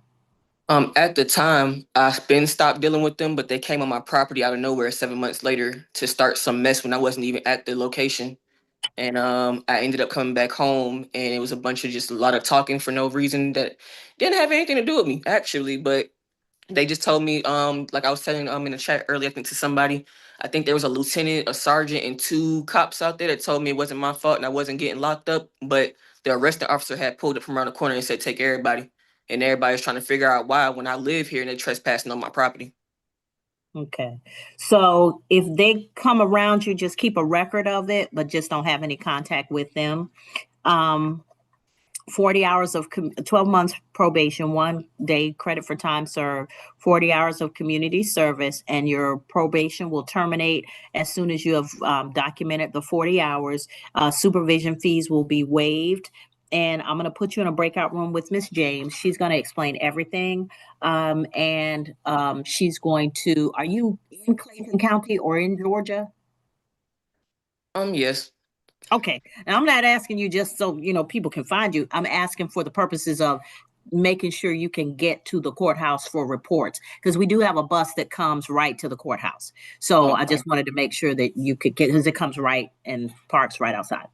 At the time, I've been stopped dealing with them, but they came on my property out of nowhere 7 months later to start some mess when I wasn't even at the location. And I ended up coming back home, and it was a bunch of just a lot of talking for no reason that didn't have anything to do with me, actually. But they just told me, like I was telling in the chat earlier, I think to somebody, I think there was a lieutenant, a sergeant, and 2 cops out there that told me it wasn't my fault and I wasn't getting locked up. But the arresting officer had pulled up from around the corner and said, take everybody. And everybody's trying to figure out why when I live here and they're trespassing on my property. Okay. So if they come around you, just keep a record of it, but just don't have any contact with them. 40 hours of 12 months probation, 1 day credit for time served, 40 hours of community service, and your probation will terminate as soon as you have documented the 40 hours. Supervision fees will be waived. And I'm going to put you in a breakout room with Miss James. She's going to explain everything. She's going to, are you in Clayton County or in Georgia? Yes. Okay. And I'm not asking you just so, people can find you. I'm asking for the purposes of making sure you can get to the courthouse for reports, because we do have a bus that comes right to the courthouse. So I just wanted to make sure that you could get, because it comes right and parks right outside.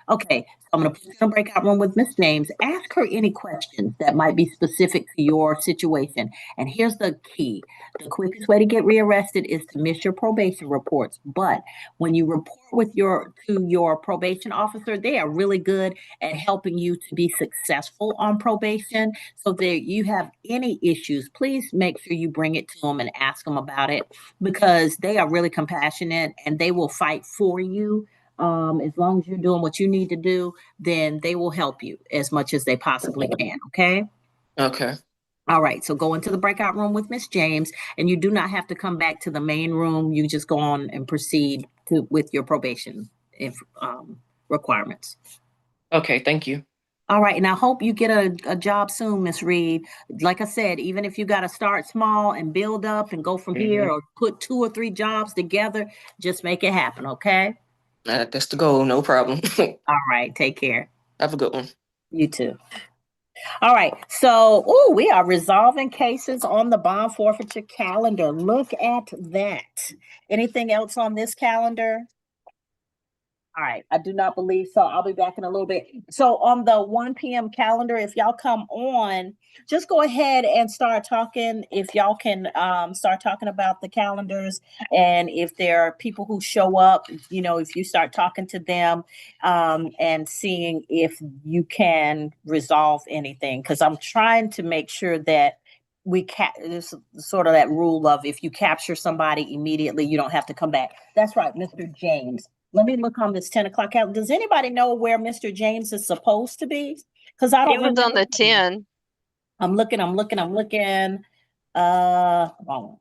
Okay, so I'm going to put you in a breakout room with Miss James. Ask her any questions that might be specific to your situation. And here's the key. The quickest way to get rearrested is to miss your probation reports. But when you report with your probation officer. They are really good at helping you to be successful on probation. So that you have any issues, please make sure you bring it to them and ask them about it, because they are really compassionate and they will fight for you. As long as you're doing what you need to do, then they will help you as much as they possibly can. Okay. Okay. All right, so go into the breakout room with Miss James, and you do not have to come back to the main room. You just go on and proceed with your probation requirements. Okay, thank you. All right, and I hope you get a job soon, Miss Reed. Like I said, even if you got to start small and build up and go from here, or put 2 or 3 jobs together, just make it happen, okay? That's the goal, no problem. All right, take care. Have a good one. You too. All right, so we are resolving cases on the bond forfeiture calendar. Look at that. Anything else on this calendar? All right, I do not believe so. I'll be back in a little bit. So on the 1 p.m. calendar, if y'all come on, just go ahead and start talking. If y'all can start talking about the calendars, and if there are people who show up, if you start talking to them and seeing if you can resolve anything, because I'm trying to make sure that there's sort of that rule of, if you capture somebody immediately, you don't have to come back. That's right, Mr. James. Let me look on this 10 o'clock calendar. Does anybody know where Mr. James is supposed to be? Because I don't He was on the 10. I'm looking. Wrong.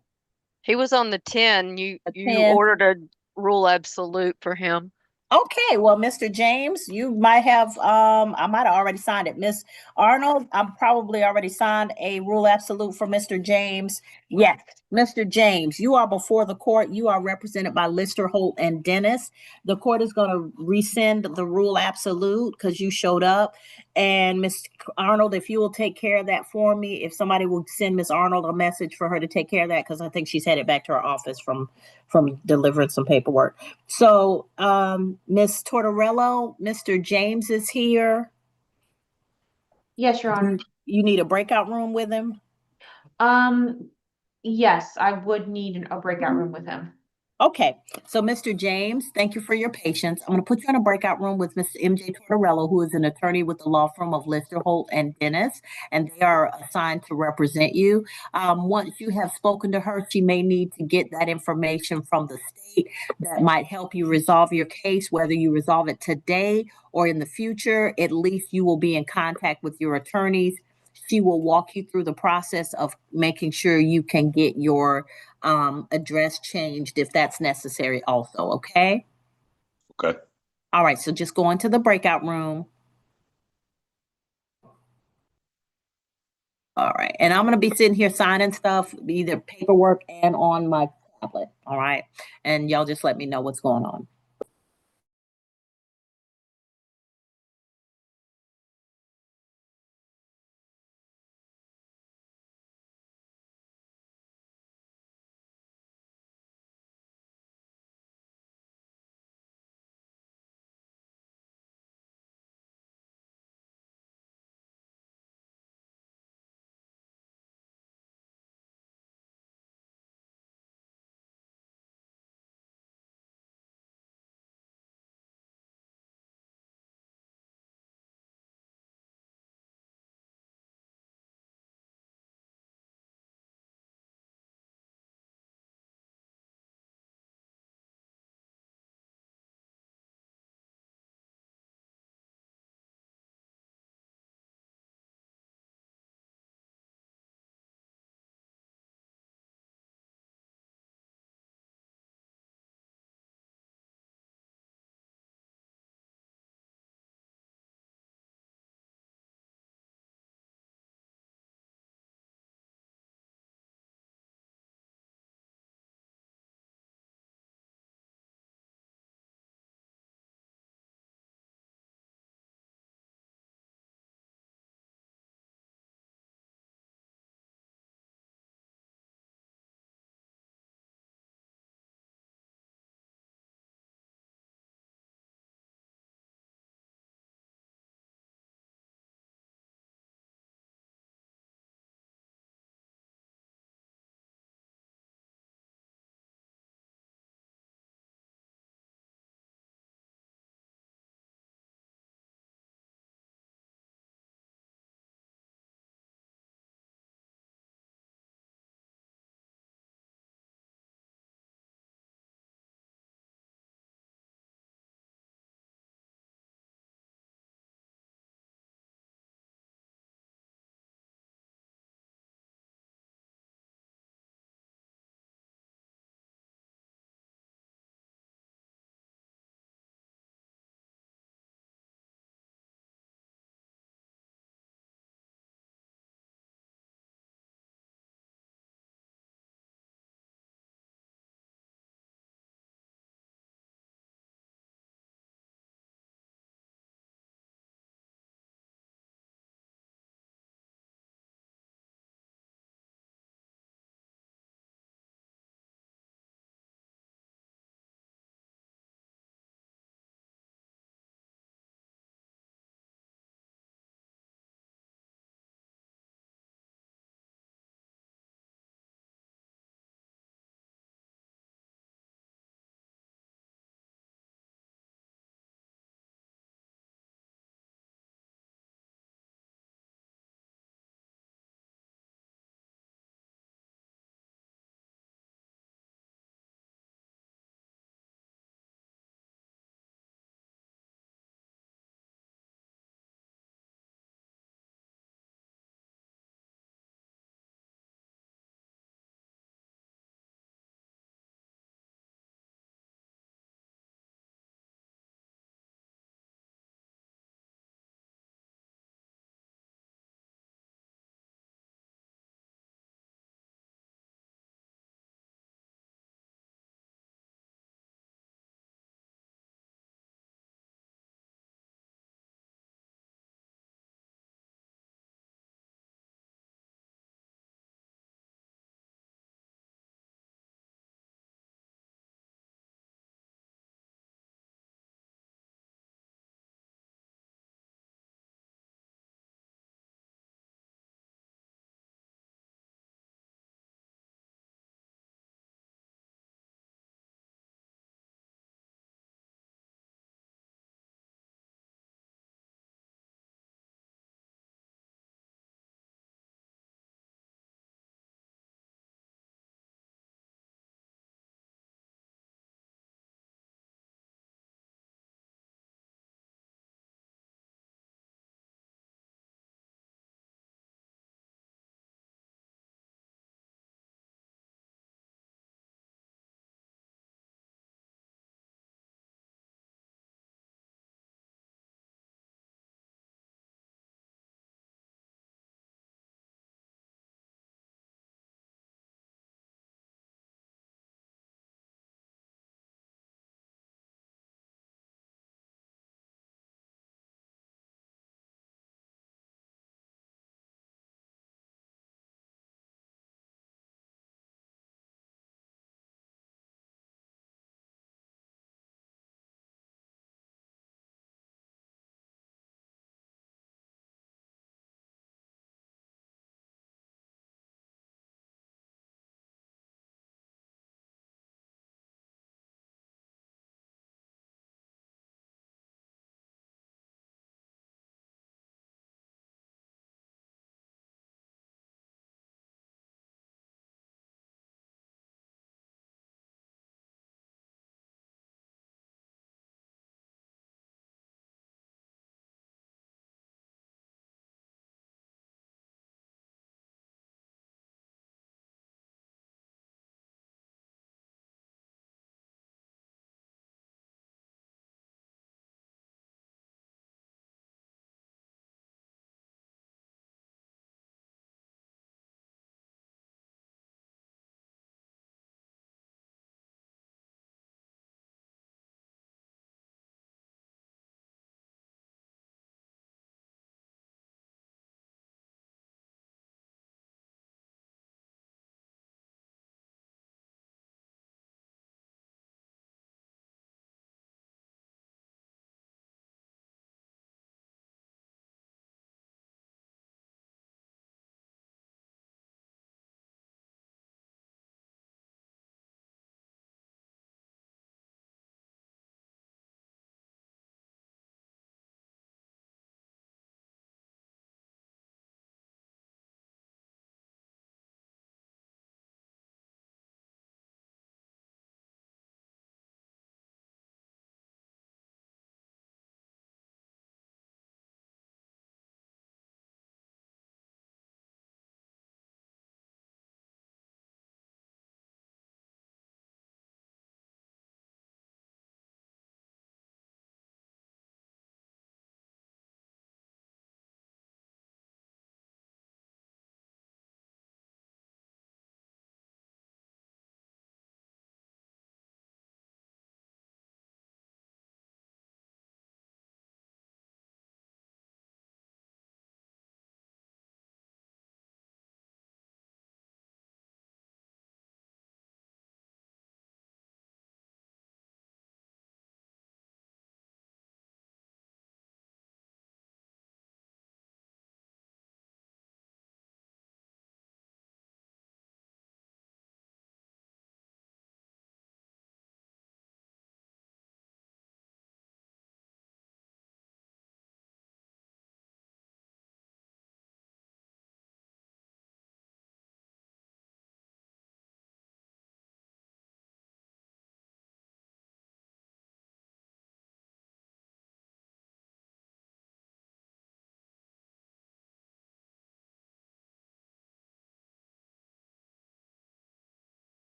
He was on the 10. You 10. ordered a rule absolute for him. Okay, well, Mr. James, you might have, I might have already signed it. Miss Arnold, I'm probably already signed a rule absolute for Mr. James. Yes, Mr. James, you are before the court. You are represented by Lister, Holt, and Dennis. The court is going to rescind the rule absolute because you showed up. And Miss Arnold, if you will take care of that for me, if somebody will send Miss Arnold a message for her to take care of that, because I think she's headed back to her office from delivering some paperwork. So, Miss Tortorello, Mr. James is here. Yes, Your Honor. You need a breakout room with him? Yes, I would need a breakout room with him. Okay, so Mr. James, thank you for your patience. I'm going to put you in a breakout room with Ms. MJ Tortorello, who is an attorney with the law firm of Lister, Holt, and Dennis, and they are assigned to represent you. Once you have spoken to her, she may need to get that information from the state that might help you resolve your case, whether you resolve it today or in the future. At least you will be in contact with your attorneys. She will walk you through the process of making sure you can get your address changed if that's necessary also, okay? Okay. All right, so just go into the breakout room. All right, and I'm gonna be sitting here signing stuff, either paperwork and on my tablet, all right? And y'all just let me know what's going on.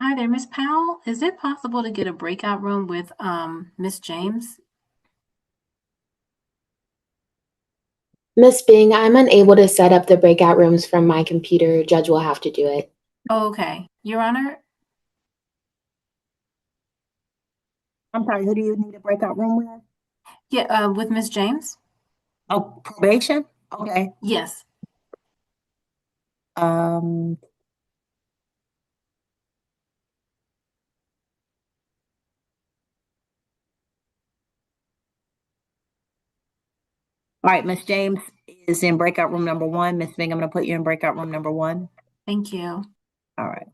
Hi there, Miss Powell. Is it possible to get a breakout room with Miss James? Miss Bing, I'm unable to set up the breakout rooms from my computer. Judge will have to do it. Oh, okay. Your Honor, I'm sorry, who do you need a breakout room with? yeah, with Miss James? Oh, probation? Okay. Yes. Um, all right, Miss James is in breakout room number 1. Miss Bing, I'm gonna put you in breakout room number 1. Thank you. All right.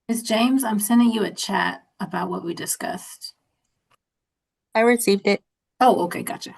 Miss James, I'm sending you a chat about what we discussed. I received it. Oh, okay, gotcha.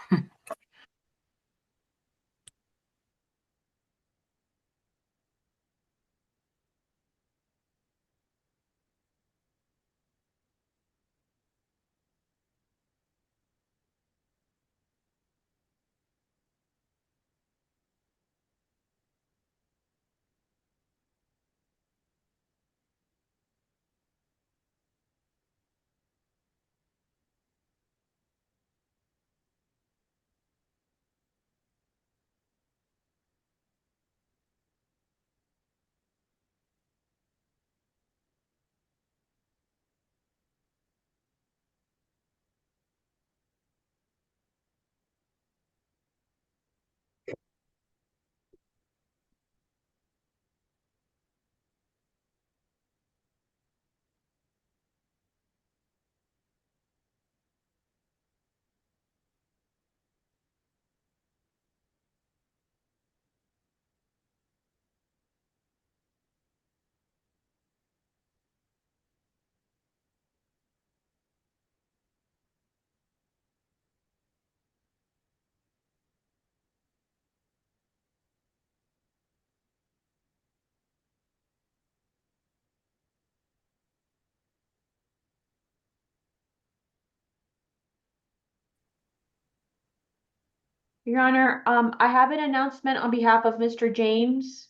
Your Honor, I have an announcement on behalf of Mr. James.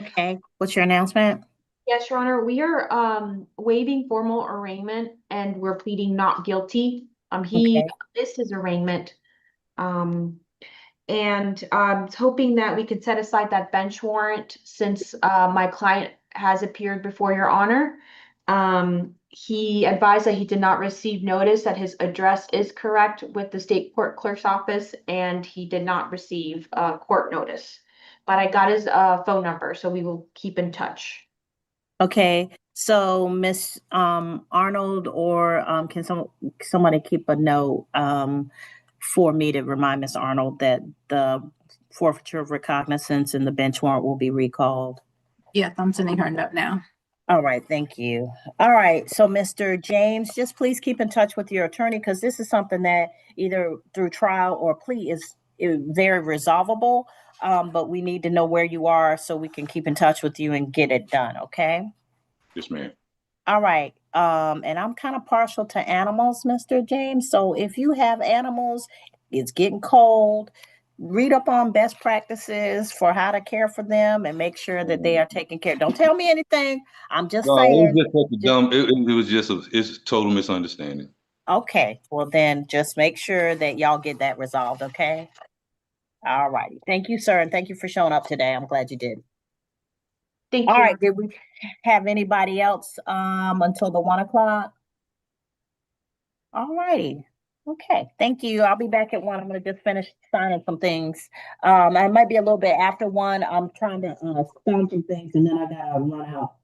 Okay, what's your announcement? Yes, Your Honor, we are waiving formal arraignment and we're pleading not guilty. He Okay. missed his arraignment. And I'm hoping that we could set aside that bench warrant since my client has appeared before Your Honor. He advised that he did not receive notice that his address is correct with the state court clerk's office, and he did not receive a court notice. But I got his phone number, so we will keep in touch. Okay, so Miss Arnold, or can somebody keep a note for me to remind Miss Arnold that the forfeiture of recognizance and the bench warrant will be recalled? Yes, I'm sending her a note now. All right, thank you. All right, so Mr. James, just please keep in touch with your attorney, because this is something that either through trial or plea is very resolvable. But we need to know where you are so we can keep in touch with you and get it done, okay? Yes, ma'am. All right. And I'm kind of partial to animals, Mr. James. So if you have animals, it's getting cold, read up on best practices for how to care for them and make sure that they are taken care of. Don't tell me anything. I'm just No, saying. it was just such a dumb. It was just it's a total misunderstanding. Okay. Well, then just make sure that y'all get that resolved. Okay. All righty. Thank you, sir. And thank you for showing up today. I'm glad you did. Thank All you. right. Did we have anybody else until the 1 o'clock? All righty. Okay, thank you. I'll be back at 1. I'm gonna just finish signing some things. I might be a little bit after 1. I'm trying to sign some things and then I gotta run out,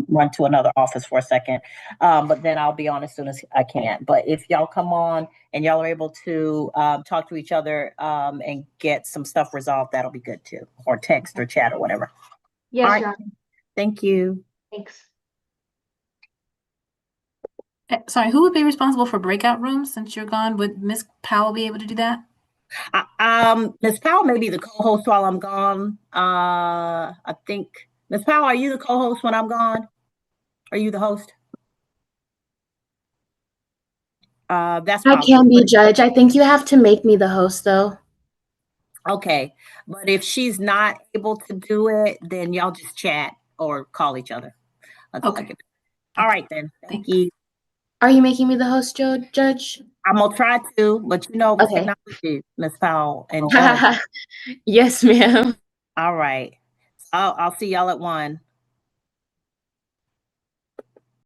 run to another office for a second. But then I'll be on as soon as I can. But if y'all come on and y'all are able to talk to each other and get some stuff resolved, that'll be good too. Or text or chat or whatever. Yes, All right. Your Honor. Thank you. Thanks. Sorry, who would be responsible for breakout rooms since you're gone? Would Ms. Powell be able to do that? Ms. Powell may be the co-host while I'm gone. I think, Ms. Powell, are you the co-host when I'm gone? Are you the host? That's I possible. can be judge. I think you have to make me the host though. Okay, but if she's not able to do it, then y'all just chat or call each other. Okay. All right then. Thank you. Are you making me the host, Judge? I'm gonna try to, but you know, Okay. technology, Ms. Powell and Judge. Yes, ma'am. All right. I'll see y'all at 1.